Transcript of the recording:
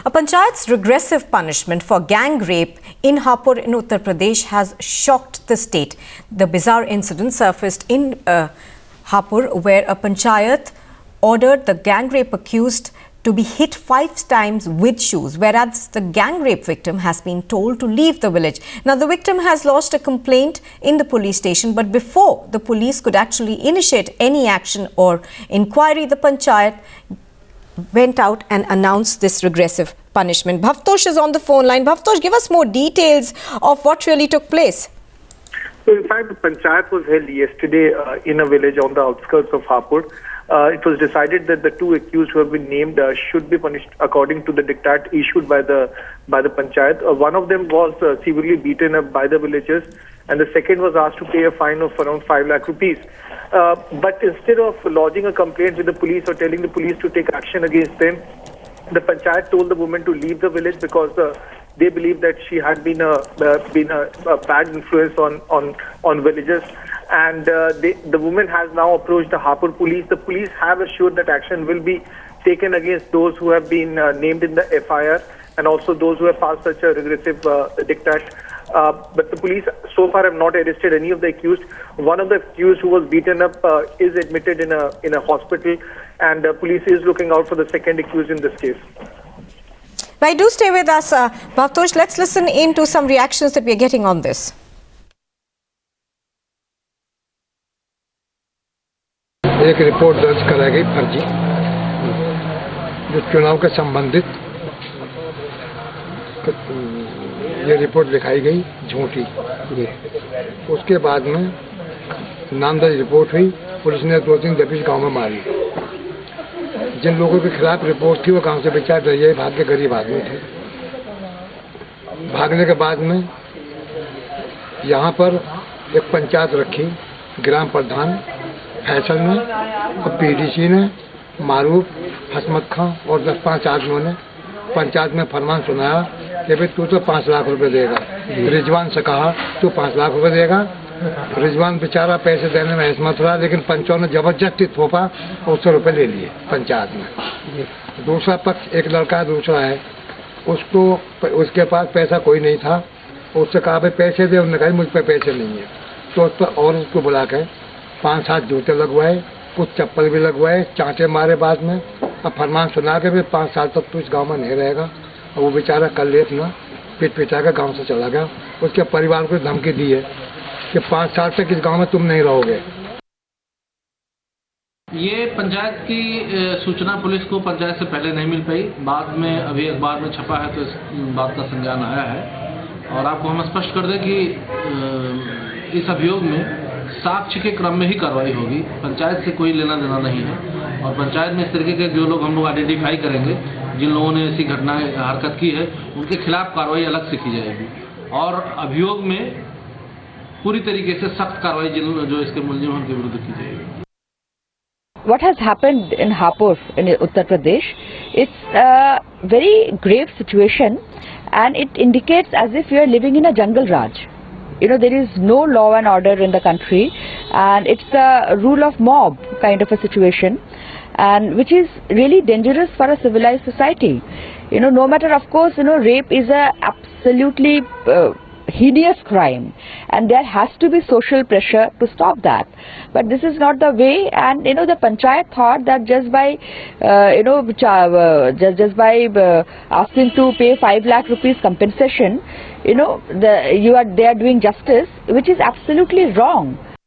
A panchayat's regressive punishment for gang rape in Hapur in Uttar Pradesh has shocked the state. The bizarre incident surfaced in Hapur, where a panchayat ordered the gang rape accused to be hit 5 times with shoes, whereas the gang rape victim has been told to leave the village. Now, the victim has lodged a complaint in the police station, but before the police could actually initiate any action or inquiry, the panchayat went out and announced this regressive punishment. Bhavtosh is on the phone line. Bhavtosh, give us more details of what really took place. So, in fact, the panchayat was held yesterday in a village on the outskirts of Hapur. It was decided that the 2 accused who have been named should be punished according to the diktat issued by the panchayat. One of them was severely beaten up by the villagers, and the second was asked to pay a fine of around 5 lakh rupees. But instead of lodging a complaint with the police or telling the police to take action against them, the panchayat told the woman to leave the village because they believe that she had been a bad influence on villagers. And the woman has now approached the Hapur police. The police have assured that action will be taken against those who have been named in the FIR and also those who have passed such a regressive diktat. But the police so far have not arrested any of the accused. One of the accused who was beaten up is admitted in a hospital, and police is looking out for the second accused in this case. Right, do stay with us, Bhavtosh. Let's listen in to some reactions that we are getting on this. एक report दर्ज कराई गई फर्जी, जो चुनाव के संबंधित ये रिपोर्ट लिखाई गई झूठी। उसके बाद में नामदर्ज रिपोर्ट हुई। पुलिस ने 2-3 दबिश गांव में मारी। जिन लोगों के खिलाफ रिपोर्ट थी वो गांव से बेचारे डरिए भाग के गरीब आदमी थे। भागने के बाद में यहाँ पर एक पंचायत रखी, ग्राम प्रधान फैसल ने और पीडीसी ने, मारूफ, हसमत खां और 10-5 आदमियों ने पंचायत में फरमान सुनाया कि भाई तू तो 5 लाख रुपए देगा। रिजवान से कहा तू 5 लाख रुपए देगा। रिजवान बेचारा पैसे देने में हिम्मत रहा, लेकिन पंचों ने जबरदस्ती थोपा और 100 रुपए ले लिए पंचायत में। दूसरा पक्ष एक लड़का दूसरा है, उसके पास पैसा कोई नहीं था। उससे कहा भाई पैसे दे, उन्होंने कहा मुझ पर पैसे नहीं है। तो उस पर और उसको बुला के 5-7 जूते लगवाए, कुछ चप्पल भी लगवाए, चांटे मारे बाद में। अब फरमान सुना के भी 5 साल तक तो इस गांव में नहीं रहेगा। और वो बेचारा कल लेट ना पीट पिटा कर गांव से चला गया। उसके परिवार को धमकी दी है कि 5 साल तक इस गांव में तुम नहीं रहोगे। ये पंचायत की सूचना पुलिस को पंचायत से पहले नहीं मिल पाई। बाद में अभी अखबार में छपा है तो इस बात का संज्ञान आया है। और आपको हम स्पष्ट कर दें कि इस अभियोग में साक्ष्य के क्रम में ही कार्रवाई होगी। पंचायत से कोई लेना देना नहीं है। और पंचायत में इस तरीके के जो लोग हम लोग आइडेंटिफाई करेंगे, जिन लोगों ने ऐसी घटनाएं हरकत की है, उनके खिलाफ कार्रवाई अलग से की जाएगी। और अभियोग में पूरी तरीके से सख्त कार्रवाई जो इसके मुलजिम हैं उनके विरुद्ध की जाएगी। What has happened in Hapur in Uttar Pradesh, it's a very grave situation, and it indicates as if we are living in a jungle raj. You know, there is no law and order in the country, and it's a rule of mob kind of a situation, and which is really dangerous for a civilized society. You know, no matter, of course, you know, rape is a absolutely heinous crime, and there has to be social pressure to stop that. But this is not the way, and you know, the panchayat thought that just by just by asking to pay 5 lakh rupees compensation, you know, they are doing justice, which is absolutely wrong.